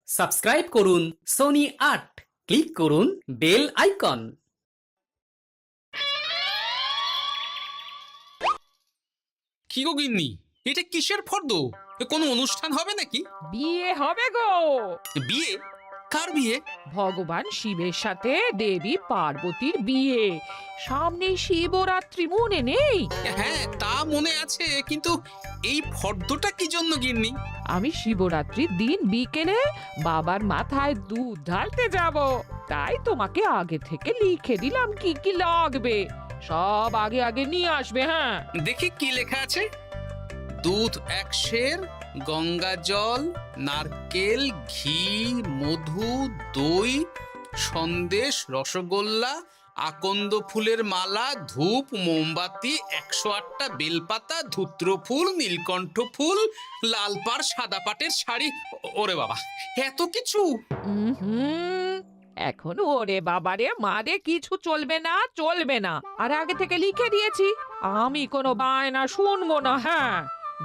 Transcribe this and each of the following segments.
Subscribe করুন Sony ৮, click করুন bell icon. কি গো গিন্নি, এটা কিসের ফর্দ? কোনো অনুষ্ঠান হবে নাকি? বিয়ে হবে গো। বিয়ে? কার বিয়ে? ভগবান শিবের সাথে দেবী পার্বতীর বিয়ে। সামনেই শিবরাত্রি, মনে নেই? হ্যাঁ, তা মনে আছে, কিন্তু এই ফর্দটা কি জন্য গিন্নি? আমি শিবরাত্রির দিন বিকেলে বাবার মাথায় দুধ ঢালতে যাব, তাই তোমাকে আগে থেকে লিখে দিলাম কি কি লাগবে। সব আগে আগে নিয়ে আসবে। হ্যাঁ, দেখি কি লেখা আছে। দুধ ১ সের, গঙ্গা জল, নারকেল, ঘি, মধু, দই, সন্দেশ, রসগোল্লা, আকন্দ ফুলের মালা, ধূপ, মোমবাতি, ১০৮টা বেলপাতা, ধূত্র ফুল, নীলকণ্ঠ ফুল, লাল পাড় সাদা পাটের শাড়ি। ওরে বাবা, এত কিছু! হুম, এখন ওরে বাবারে মারে কিছু চলবে না, চলবে না। আর আগে থেকে লিখে দিয়েছি, আমি কোনো বায়না শুনবো না। হ্যাঁ,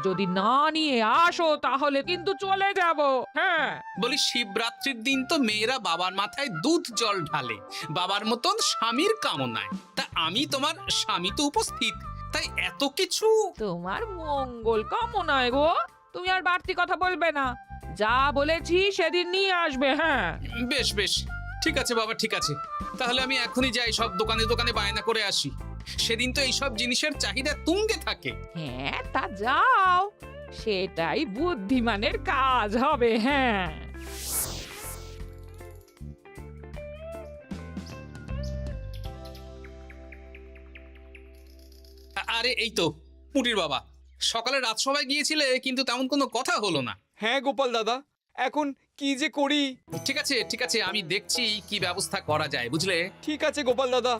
যদি না নিয়ে আসো তাহলে কিন্তু চলে যাব। হ্যাঁ, বলি, শিবরাত্রির দিন তো মেয়েরা বাবার মাথায় দুধ জল ঢালে বাবার মতন স্বামীর কামনায়। তা আমি তোমার স্বামী তো উপস্থিত, তাই এত কিছু। তোমার মঙ্গল কামনায় গো। তুমি আর বাড়তি কথা বলবে না, যা বলেছি সেদিন নিয়ে আসবে। হ্যাঁ, বেশ বেশ, ঠিক আছে বাবা, ঠিক আছে। তাহলে আমি এখনই যাই, সব দোকানে দোকানে বায়না করে আসি। সেদিন তো এইসব জিনিসের চাহিদা তুঙ্গে থাকে। হ্যাঁ, তা যাও, সেটাই বুদ্ধিমানের কাজ হবে। হ্যাঁ, আরে এই তো পুটির বাবা, সকালে রাজসভায় গিয়েছিলে কিন্তু তেমন কোনো কথা হলো না। হ্যাঁ গোপাল দাদা, এখন কি যে করি। ঠিক আছে ঠিক আছে, আমি দেখছি কি ব্যবস্থা করা যায়, বুঝলে। ঠিক আছে গোপাল দাদা,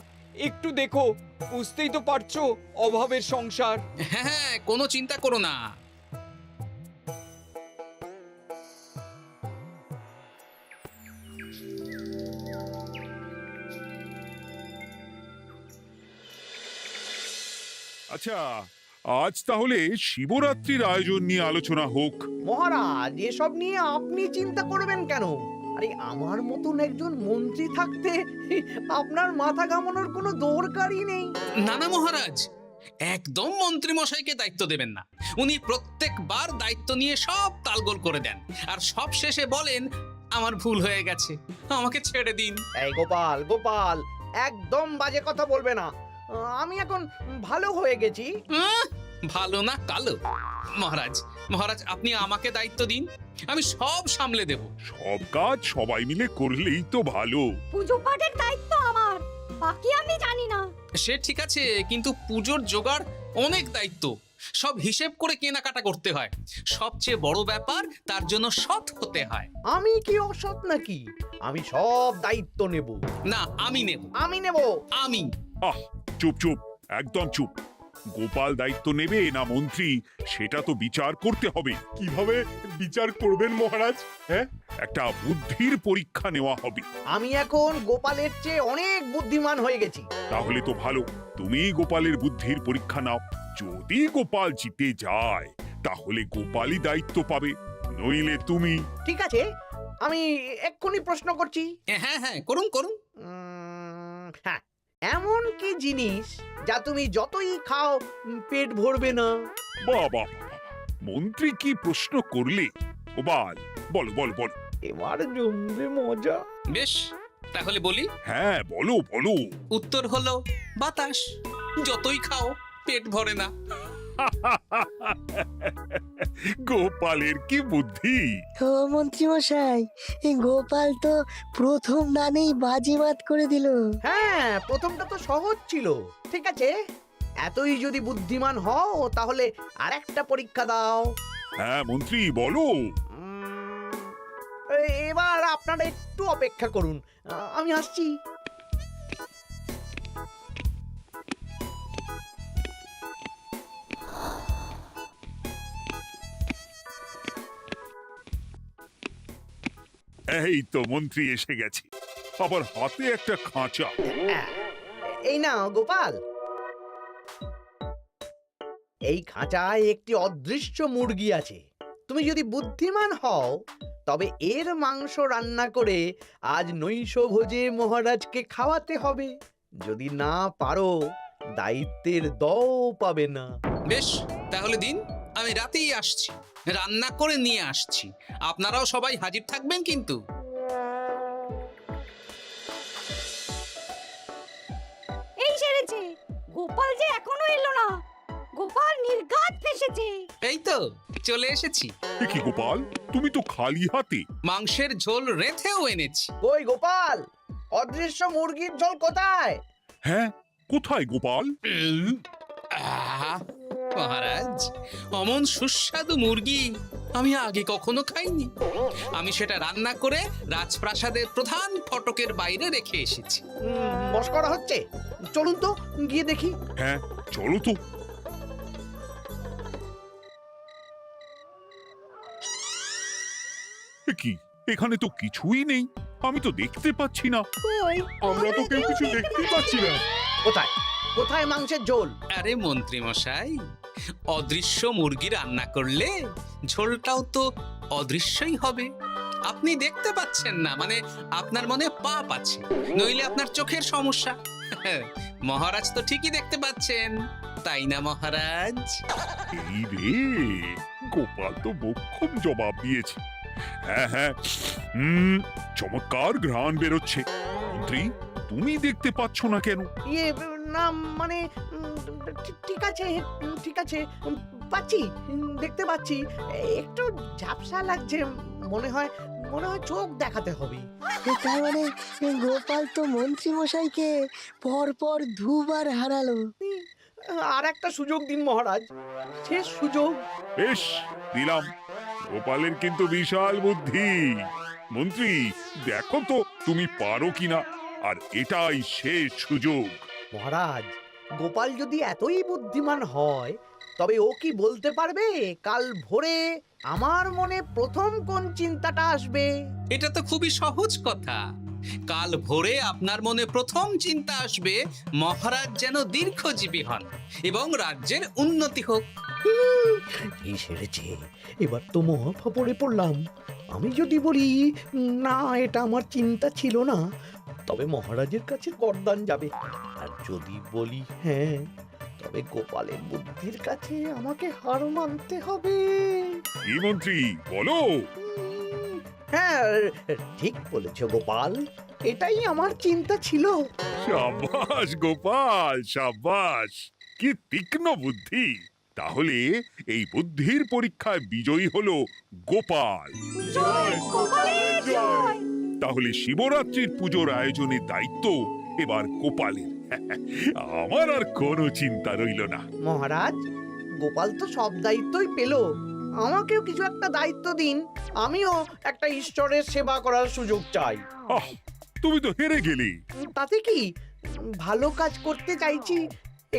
একটু দেখো, বুঝতেই তো পারছো অভাবের সংসার। হ্যাঁ হ্যাঁ, কোনো চিন্তা করো না। আচ্ছা, আজ তাহলে শিবরাত্রির আয়োজন নিয়ে আলোচনা হোক। মহারাজ, এসব নিয়ে আপনি চিন্তা করবেন কেন? আরে আমার মতন একজন মন্ত্রী থাকতে আপনার মাথা ঘামানোর কোনো দরকারই নেই। না না মহারাজ, একদম মন্ত্রী মশাইকে দায়িত্ব দেবেন না। উনি প্রত্যেকবার দায়িত্ব নিয়ে সব তালগোল করে দেন, আর সব শেষে বলেন আমার ভুল হয়ে গেছে, আমাকে ছেড়ে দিন। এই গোপাল গোপাল, একদম বাজে কথা বলবে না। আমি এখন ভালো হয়ে গেছি। ভালো না কালো? মহারাজ মহারাজ, আপনি আমাকে দায়িত্ব দিন, আমি সব সামলে দেব। সব কাজ সবাই মিলে করলেই তো ভালো। পুজো পাঠের দায়িত্ব আমার, বাকি আমি জানি না। সে ঠিক আছে, কিন্তু পুজোর জোগাড় অনেক দায়িত্ব, সব হিসেব করে কেনাকাটা করতে হয়। সবচেয়ে বড় ব্যাপার, তার জন্য সৎ হতে হয়। আমি কি অসৎ নাকি? আমি সব দায়িত্ব নেব। না, আমি নেব। আমি নেব। আমি। আহ, চুপ চুপ, একদম চুপ। গোপাল দায়িত্ব নেবে না মন্ত্রী, সেটা তো বিচার করতে হবে। কিভাবে বিচার করবেন মহারাজ? হ্যাঁ, একটা বুদ্ধির পরীক্ষা নেওয়া হবে। আমি এখন গোপালের চেয়ে অনেক বুদ্ধিমান হয়ে গেছি। তাহলে তো ভালো, তুমি গোপালের বুদ্ধির পরীক্ষা নাও। যদি গোপাল জিতে যায় তাহলে গোপালই দায়িত্ব পাবে, নইলে তুমি। ঠিক আছে, আমি এক্ষুনি প্রশ্ন করছি। হ্যাঁ হ্যাঁ, করুন করুন। হ্যাঁ, এমন কি জিনিস যা তুমি যতই খাও পেট ভরবে না? বাবা, মন্ত্রী কি প্রশ্ন করলে! গোপাল, বলো বলো বলো। এবার জমবে মজা। বেশ, তাহলে বলি। হ্যাঁ, বলো বলো। উত্তর হলো বাতাস। যতই খাও পেট ভরে না। গোপালের কি বুদ্ধি! ও মন্ত্রী মশাই, এই গোপাল তো প্রথম দানেই বাজিমাত করে দিল। হ্যাঁ, প্রথমটা তো সহজ ছিল। ঠিক আছে, এতই যদি বুদ্ধিমান হও তাহলে আরেকটা পরীক্ষা দাও। হ্যাঁ মন্ত্রী, বলো। এবার আপনারা একটু অপেক্ষা করুন, আমি আসছি। এই তো মন্ত্রী এসে গেছে, আবার হাতে একটা খাঁচা। এই নাও গোপাল, এই খাঁচায় একটি অদৃশ্য মুরগি আছে। তুমি যদি বুদ্ধিমান হও তবে এর মাংস রান্না করে আজ নৈশ ভোজে মহারাজকে খাওয়াতে হবে। যদি না পারো দায়িত্বের দও পাবে না। বেশ, তাহলে দিন, আমি রাতেই আসছি, রান্না করে নিয়ে আসছি। আপনারাও সবাই হাজির থাকবেন কিন্তু। এই সেরেছে, গোপাল যে এখনো এলো না। গোপাল নির্ঘাত ফেসেছে। এই তো চলে এসেছি। এ কি গোপাল, তুমি তো খালি হাতে। মাংসের ঝোল রেঁধেও এনেছি। কই গোপাল, অদৃশ্য মুরগির ঝোল কোথায়? হ্যাঁ, কোথায় গোপাল? আহ, মহারাজ, অমন সুস্বাদু মুরগি আমি আগে কখনো খাইনি। আমি সেটা রান্না করে রাজপ্রাসাদের প্রধান ফটকের বাইরে রেখে এসেছি। মস্করা হচ্ছে? চলুন তো গিয়ে দেখি। হ্যাঁ, চলো তো। এ কি, এখানে তো কিছুই নেই, আমি তো দেখতে পাচ্ছি না। আমরা তো কেউ কিছু দেখতেই পাচ্ছি না। কোথায় কোথায় মাংসের ঝোল? আরে মন্ত্রী মশাই, অদৃশ্য মুরগি রান্না করলে ঝোলটাও তো অদৃশ্যই হবে। আপনি দেখতে পাচ্ছেন না, মানে আপনার মনে পাপ আছে, নইলে আপনার চোখের সমস্যা। মহারাজ তো ঠিকই দেখতে পাচ্ছেন, তাই না মহারাজ? এই রে, গোপাল তো মোক্ষম জবাব দিয়েছে। হ্যাঁ হ্যাঁ, চমৎকার ঘ্রাণ বেরোচ্ছে। মন্ত্রী, তুমি দেখতে পাচ্ছ না কেন? ইয়ে না মানে ঠিক আছে ঠিক আছে, পাচ্ছি, দেখতে পাচ্ছি। একটু ঝাপসা লাগছে, মনে হয় চোখ দেখাতে হবে। তার মানে গোপাল তো মন্ত্রী মশাইকে পরপর দুবার হারালো। আর একটা সুযোগ দিন মহারাজ, শেষ সুযোগ। বেশ, দিলাম। গোপালের কিন্তু বিশাল বুদ্ধি। মন্ত্রী, দেখো তো তুমি পারো কিনা, আর এটাই শেষ সুযোগ। মহারাজ, গোপাল যদি এতই বুদ্ধিমান হয় তবে ও কি বলতে পারবে কাল ভোরে আমার মনে প্রথম কোন চিন্তাটা আসবে? এটা তো খুবই সহজ কথা। কাল ভোরে আপনার মনে প্রথম চিন্তা আসবে মহারাজ যেন দীর্ঘজীবী হন এবং রাজ্যের উন্নতি হোক। এই সেরেছে, এবার তো মহা ফাপড়ে পড়লাম। আমি যদি বলি না, এটা আমার চিন্তা ছিল না, তবে মহারাজের কাছে গর্দান যাবে। আর যদি বলি হ্যাঁ, তবে গোপালের বুদ্ধির কাছে আমাকে হার মানতে হবে। এই মন্ত্রী, বলো। হ্যাঁ, ঠিক বলেছ গোপাল, এটাই আমার চিন্তা ছিল। সাবাস গোপাল, সাবাস, কি তীক্ষ্ণ বুদ্ধি। তাহলে এই বুদ্ধির পরীক্ষায় বিজয়ী হলো গোপাল। জয় গোপালের জয়। তাহলে শিবরাত্রির পুজোর আয়োজনের দায়িত্ব এবার গোপালের। আমার আর কোনো চিন্তা রইল না। মহারাজ, গোপাল তো সব দায়িত্বই পেল, আমাকেও কিছু একটা দায়িত্ব দিন। আমিও একটা ঈশ্বরের সেবা করার সুযোগ চাই। আহ, তুমি তো হেরে গেলে। তাতে কি, ভালো কাজ করতে চাইছি,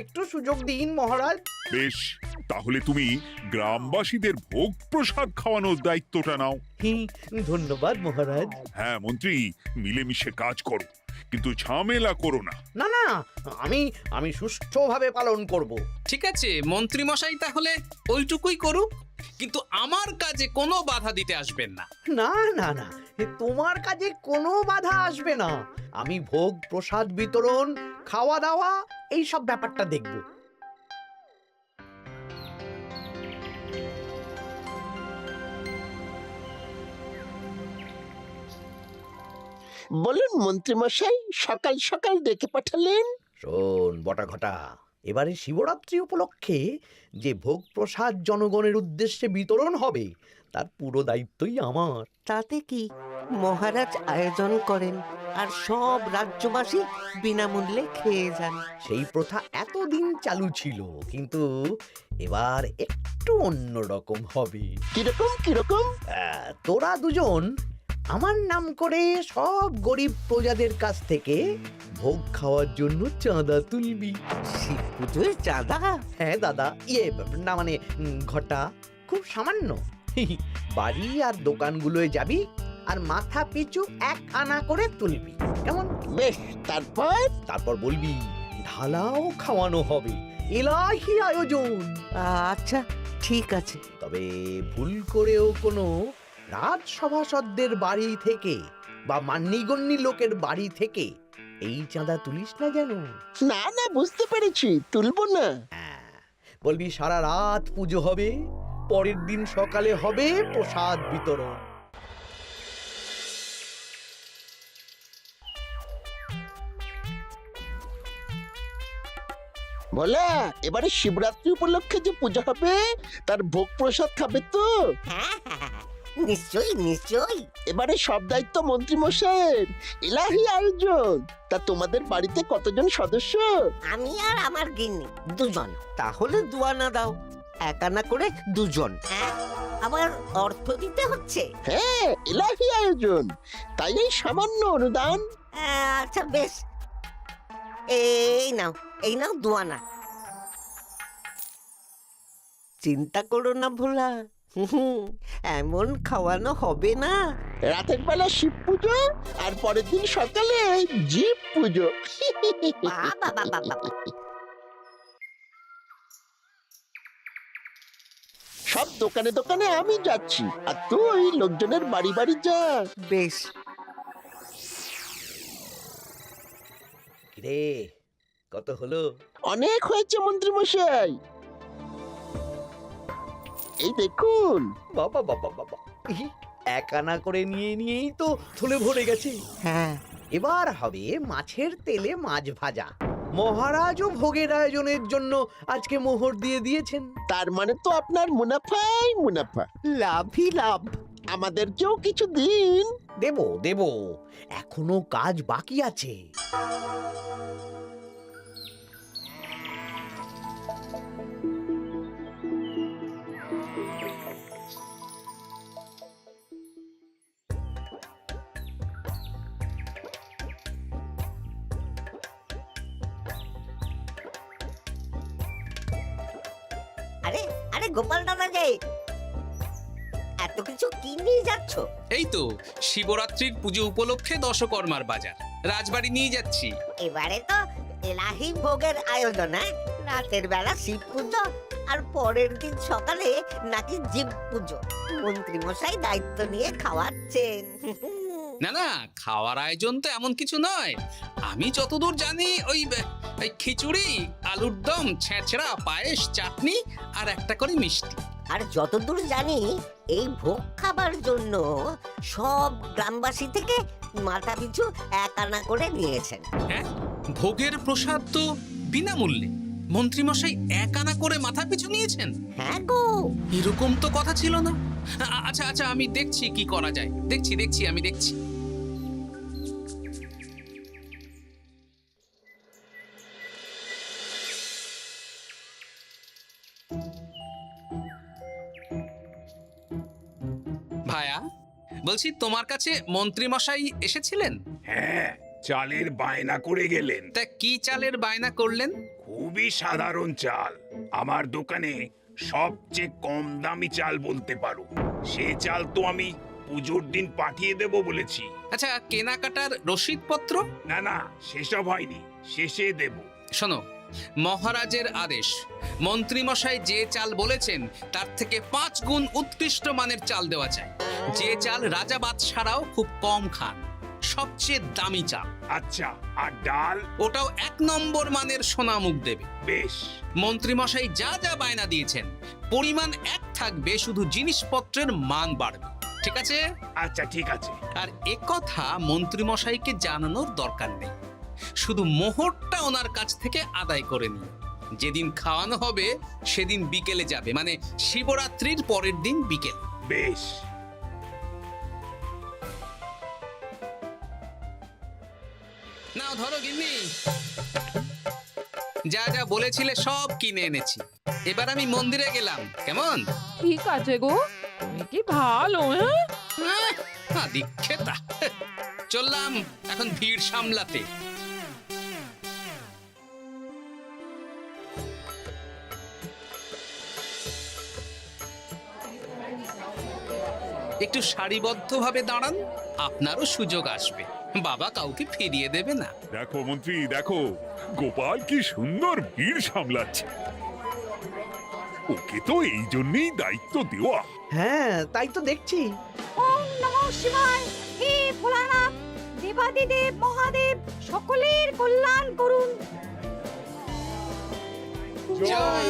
একটু সুযোগ দিন মহারাজ। বেশ, তাহলে তুমি গ্রামবাসীদের ভোগ প্রসাদ খাওয়ানোর দায়িত্বটা নাও। ধন্যবাদ মহারাজ। হ্যাঁ মন্ত্রী, মিলেমিশে কাজ করো, কিন্তু ঝামেলা করো না। না না, আমি সুষ্ঠুভাবে পালন করব। ঠিক আছে মন্ত্রী মশাই, তাহলে ওইটুকুই করুক, কিন্তু আমার কাজে কোনো বাধা দিতে আসবেন না। না না না, তোমার কাজে কোনো বাধা আসবে না। আমি ভোগ প্রসাদ বিতরণ, খাওয়া দাওয়া, এই সব ব্যাপারটা দেখব। বলুন মন্ত্রী মশাই, সকাল সকাল ডেকে পাঠালেন। শোন বটা ঘটা, এবারে শিবরাত্রি উপলক্ষে যে ভোগ প্রসাদ জনগণের উদ্দেশ্যে বিতরণ হবে তার পুরো দায়িত্বই আমার। তাতে কি, মহারাজ আয়োজন করেন আর সব রাজ্যবাসী বিনামূল্যে খেয়ে যান। সেই প্রথা এতদিন চালু ছিল, কিন্তু এবার একটু অন্যরকম হবে। কিরকম কিরকম? তোরা দুজন আমার নাম করে সব গরিব প্রজাদের কাছ থেকে ভোগ খাওয়ার জন্য চাঁদা তুলবি। শিব পুজোর চাঁদা? হ্যাঁ দাদা, না মানে ঘটা, খুব সামান্য। বাড়ি আর দোকানগুলোয় যাবি আর মাথা পিছু 1 আনা করে তুলবি, কেমন? বেশ, তারপর বলবি ঢালাও খাওয়ানো হবে, এলাহি আয়োজন। আচ্ছা ঠিক আছে। তবে ভুল করেও কোনো রাজসভাসদদের বাড়ি থেকে বা মান্যিগণ্যি লোকের বাড়ি থেকে এই চাঁদা তুলিস না যেন। না না, বুঝতে পেরেছি, তুলবো না। হ্যাঁ, বলবি সারা রাত পুজো হবে, পরের দিন সকালে হবে প্রসাদ বিতরণ। বলা, এবারে শিবরাত্রি উপলক্ষে যে পূজা হবে তার ভোগ প্রসাদ খাবে তো? হ্যাঁ হ্যাঁ, নিশ্চয়ই নিশ্চয়ই। এবারে সব দায়িত্ব মন্ত্রী মশাইয়ের, এলাহি আয়োজন। তা তোমাদের বাড়িতে কতজন সদস্য? আমি আর আমার গিন্নি দুজন। তাহলে দুয়ানা দাও, এক আনা করে দুজন। হ্যাঁ, আবার অর্থ দিতে হচ্ছে। হ্যাঁ, এলাহি আয়োজন, তাই এই সামান্য অনুদান। আচ্ছা বেশ, এই নাও দুয়ানা। চিন্তা করো না ভোলা, এমন খাওয়ানো হবে না। রাতের বেলা শিব পুজো আর পরের দিন সকালে জীব পুজো। বাবা, সব দোকানে দোকানে আমি যাচ্ছি, আর তুই লোকজনের বাড়ি বাড়ি যা। বেশ। রে, কত হলো? অনেক হয়েছে মন্ত্রী মশাই, এই দেখুন। বাবা বাবা বাবা, এক আনা করে নিয়েই তো থলে ভরে গেছে। হ্যাঁ, এবার হবে মাছের তেলে মাছ ভাজা। মহারাজও ভোগের আয়োজনের জন্য আজকে মোহর দিয়ে দিয়েছেন। তার মানে তো আপনার মুনাফাই মুনাফা, লাভই লাভ। আমাদেরকেও কিছু দিন। দেব, এখনো কাজ বাকি আছে। আরে গোপাল দাদা যে, এত কিছু কি নিয়ে যাচ্ছ? এই তো শিবরাত্রির পুজো উপলক্ষে দশকর্মার বাজার রাজবাড়ি নিয়ে যাচ্ছি। এবারে তো এলাহি ভোগের আয়োজন। রাতের বেলা শিব পুজো আর পরের দিন সকালে নাকি জীব পুজো। মন্ত্রী মশাই দায়িত্ব নিয়ে খাওয়াচ্ছেন। না, খাওয়ার আয়োজন তো এমন কিছু নয়। আমি যতদূর জানি ওই খিচুড়ি, আলুর দম, ছেঁচড়া, পায়েস, চাটনি আর একটা করে মিষ্টি। আর যতদূর জানি এই ভোগ খাবার জন্য সব গ্রামবাসী থেকে মাথা পিছু এক আনা করে নিয়েছেন। হ্যাঁ, ভোগের প্রসাদ তো বিনামূল্যে। মন্ত্রীমশাই এক আনা করে মাথা পিছু নিয়েছেন? হ্যাঁ গো, এরকম তো কথা ছিল না। আচ্ছা, আমি দেখছি কি করা যায়। আমি দেখছি। ভায়া, বলছি তোমার কাছে মন্ত্রীমশাই এসেছিলেন? হ্যাঁ, চালের বায়না করে গেলেন। তা কি চালের বায়না করলেন? খুবই সাধারণ চাল, আমার দোকানে সবচেয়ে কম দামি চাল বলতে পারো। সে চাল তো আমি পুজোর দিন পাঠিয়ে দেব বলেছি। আচ্ছা, কেনাকাটার রসিদপত্র? না, সেসব হয়নি, শেষে দেব। শোনো, মহারাজের আদেশ, মন্ত্রীমশাই যে চাল বলেছেন তার থেকে 5 গুণ উৎকৃষ্ট মানের চাল দেওয়া চাই। যে চাল রাজা বাদশারাও খুব কম খান, সবচেয়ে দামি চাল। আচ্ছা, আর ডাল? ওটাও 1 নম্বর মানের সোনামুখ দেবে। বেশ। মন্ত্রীমশাই যা যা বায়না দিয়েছেন পরিমাণ এক থাকবে, শুধু জিনিসপত্রের মান বাড়বে। ঠিক আছে? আচ্ছা, ঠিক আছে। আর একথা মন্ত্রীমশাইকে জানানোর দরকার নেই, শুধু মোহরটা ওনার কাছ থেকে আদায় করে নিন। যেদিন খাওয়ানো হবে সেদিন বিকেলে যাবে, মানে শিবরাত্রির পরের দিন বিকেল। বেশ। নাও ধরো গিন্নি, যা যা বলেছিলে সব কিনে এনেছি। এবার আমি মন্দিরে গেলাম, কেমন? ঠিক আছে গো, তুমি কি ভালো। দীক্ষেতা, চললাম এখন ভিড় সামলাতে। একটু সারিবদ্ধভাবে দাঁড়ান, আপনারও সুযোগ আসবে। বাবা কাউকে ফিরিয়ে দেবে না। দেখো মন্ত্রী, দেখো গোপাল কি সুন্দর ভিড় সামলাচ্ছে। ওকে তো এই জন্যই দায়িত্ব দেওয়া। হ্যাঁ তাই তো দেখছি। ওম নমঃ শিবায়। হে ভোলানাথ, দেবাদিদেব মহাদেব সকলের কল্যাণ করুন। জয়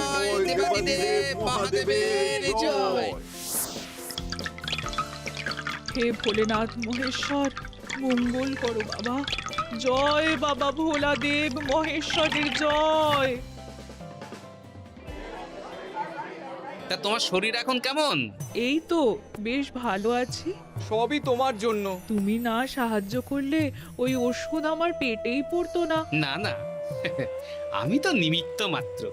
দেবাদিদেব মহাদেবের জয়। হে ভোলেনাথ মহেশ্বর, মঙ্গল করো বাবা। জয় বাবা ভোলাদেব মহেশ্বরের জয়। তা তোমার শরীর এখন কেমন? এই তো বেশ ভালো আছি। সবই তোমার জন্য। তুমি না সাহায্য করলে ওই ওষুধ আমার পেটেই পড়তো না। না না, আমি তো নিমিত্ত মাত্র,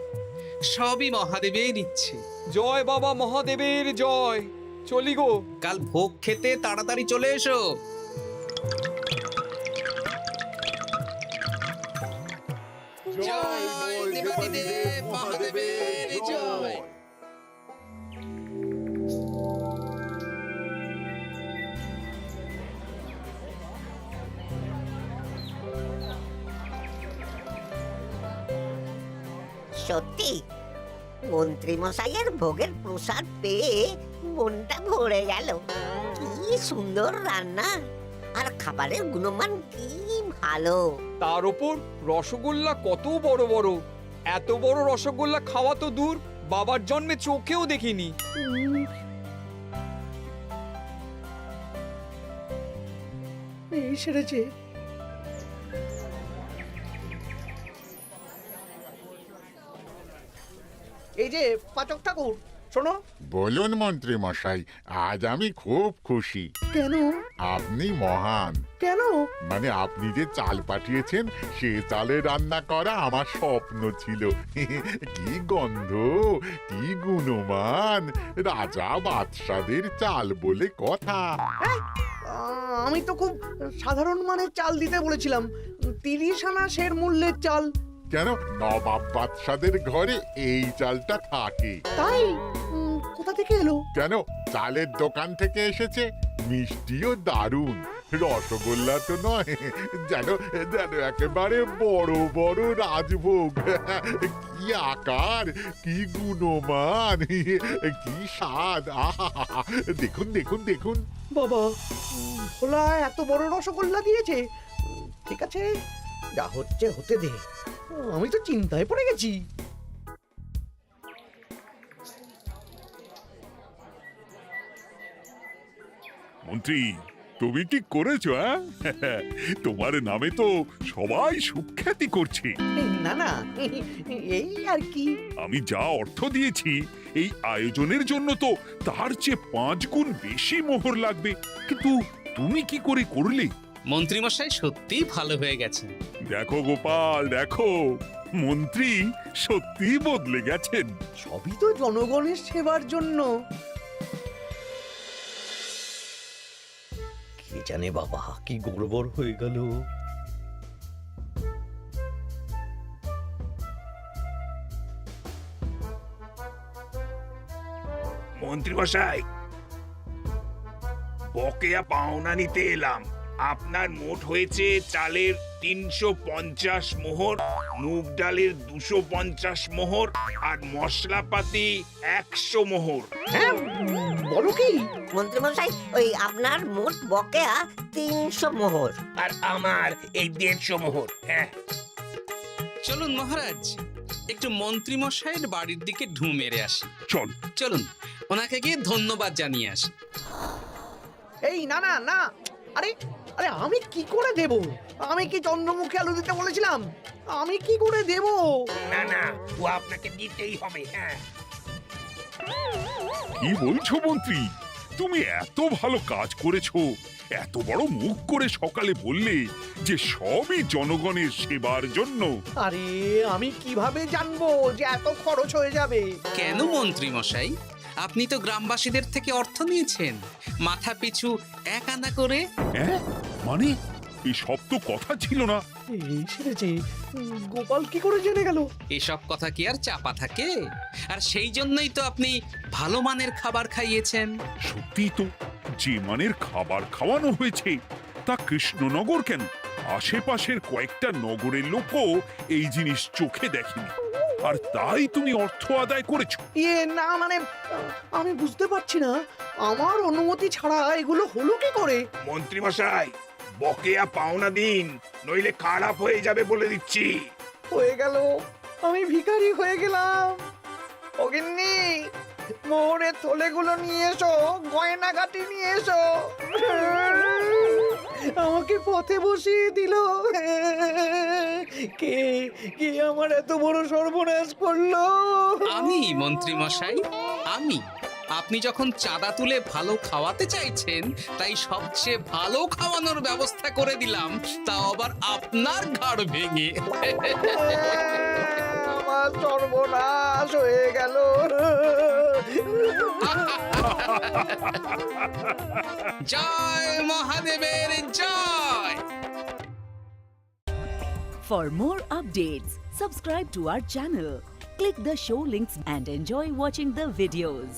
সবই মহাদেবের ইচ্ছে। জয় বাবা মহাদেবের জয়। চলি গো। কাল ভোগ খেতে তাড়াতাড়ি চলে এসো। জয় দেবাদিদেব মহাদেবের জয়। সত্যি মন্ত্রী মশাইয়ের ভোগের প্রসাদ পেয়ে মনটা ভরে গেল। কি সুন্দর রান্না, আর খাবারের গুণমান কি ভালো। তার উপর রসগোল্লা কত বড় বড়। এত বড় রসগোল্লা খাওয়া তো দূর, বাবার জন্মে চোখেও দেখিনি। এই সেরেছে। এই যে পাচক ঠাকুর, শোনো। বলুন মন্ত্রী মশাই, আজ আমি খুব খুশি। কেন? আপনি মহান। কেন? মানে আপনি যে চাল পাঠিয়েছেন সে চালে রান্না করা আমার স্বপ্ন ছিল। কি গন্ধ, কি গুণমান, রাজা বাদশাদের চাল বলে কথা। আমি তো খুব সাধারণ মানের চাল দিতে বলেছিলাম, 30 আনা সের মূল্যের চাল। কেন, নবাব বাদশাদের ঘরে এই চালটা থাকে। তাই? কোথা থেকে এলো? কেন, চালের দোকান থেকে এসেছে। মিষ্টিও দারুণ, রসগোল্লা তো নয়, যেন যেন একেবারে বড় বড় রাজভোগ। কি আকার, কি গুণমান, কি স্বাদ। আহা, দেখুন দেখুন দেখুন। বাবা, ভোলা এত বড় রসগোল্লা দিয়েছে। ঠিক আছে, যা হচ্ছে হতে দে। আমি তো চিন্তায় পড়ে গেছি। মন্ত্রী, তুমি কি করেছো? তোমার নামে তো সবাই সুখ্যাতি করছে। না না, এই আর কি। আমি যা অর্থ দিয়েছি এই আয়োজনের জন্য তো তার চেয়ে 5 গুণ বেশি মোহর লাগবে, কিন্তু তুমি কি করে করলে? মন্ত্রী মশাই সত্যিই ভালো হয়ে গেছেন। দেখো গোপাল, দেখো মন্ত্রী সত্যি বদলে গেছেন। সবই তো জনগণের সেবার জন্য। কে জানে বাবা, কি গড়বড় হয়ে গেল। মন্ত্রী মশাই, বকেয়া পাওনা নিতে এলাম। আপনার মোট হয়েছে চালের 350 মোহর, মুগ ডালের 250 মোহর, আর মশলাপাতি 100 মোহর। হ্যাঁ, বলো কি? মন্ত্রী মশাই, ওই আপনার মোট বকেয়া 300 মোহর। আর আমার এই 150 মোহর। হ্যাঁ, চলুন মহারাজ, একটু মন্ত্রী মশাইয়ের বাড়ির দিকে ঢু মেরে আসি। চল চলুন, ওনাকে গিয়ে ধন্যবাদ জানিয়ে আসি। এই না না না, আরে আরে আমি কি করে দেব? আমি কি চন্দ্রমুখী আলু দিতে বলেছিলাম? আমি কি করে দেব? না না, ও আপনাকে দিতেই হবে। হ্যাঁ, কি বলছো মন্ত্রী? তুমি এত ভালো কাজ করেছো, এত বড় মুখ করে সকালে বললে যে সবই জনগণের সেবার জন্য। আরে আমি কিভাবে জানবো যে এত খরচ হয়ে যাবে? কেন মন্ত্রী মশাই, আপনি তো গ্রামবাসীদের থেকে অর্থ নিয়েছেন, মাথা পিছু 1 আনা করে। মানে এই সব তো কথা ছিল না। এই সেরেছে, গোপাল কি করে জেনে গেল? এসব কথা কি আর চাপা থাকে? আর সেই জন্যই তো আপনি ভালো মানের খাবার খাইয়েছেন। সত্যি তো, যে মানের খাবার খাওয়ানো হয়েছে তা কৃষ্ণনগর কেন, আশেপাশের কয়েকটা নগরের লোকও এই জিনিস চোখে দেখেনি। আর তাই তুমি অর্থ আদায় করেছো। ইয়ে না মানে আমি বুঝতে পারছি না, আমার অনুমতি ছাড়া এগুলো হলো কি করে? মন্ত্রী মশাই, বকেয়া পাওনা দিন, নইলে খারাপ হয়ে যাবে বলে দিচ্ছি। হয়ে গেল, আমি ভিখারি হয়ে গেলাম। অগিন্নি, মোহরের থলেগুলো নিয়ে এসো, গয়নাগাটি নিয়ে এসো। আমাকে পথে বসিয়ে দিল। কে কে আমার এত বড় সর্বনাশ করলো? আমি মন্ত্রী মশাই, আমি। আপনি যখন চাঁদা তুলে ভালো খাওয়াতে চাইছেন, তাই সবচেয়ে ভালো খাওয়ানোর ব্যবস্থা করে দিলাম, তাও আবার আপনার ঘাড় ভেঙে। আমার সর্বনাশ হয়ে গেল। জয় মহাদেবের জয়। For more updates, subscribe to our channel, click the show links and enjoy watching the videos.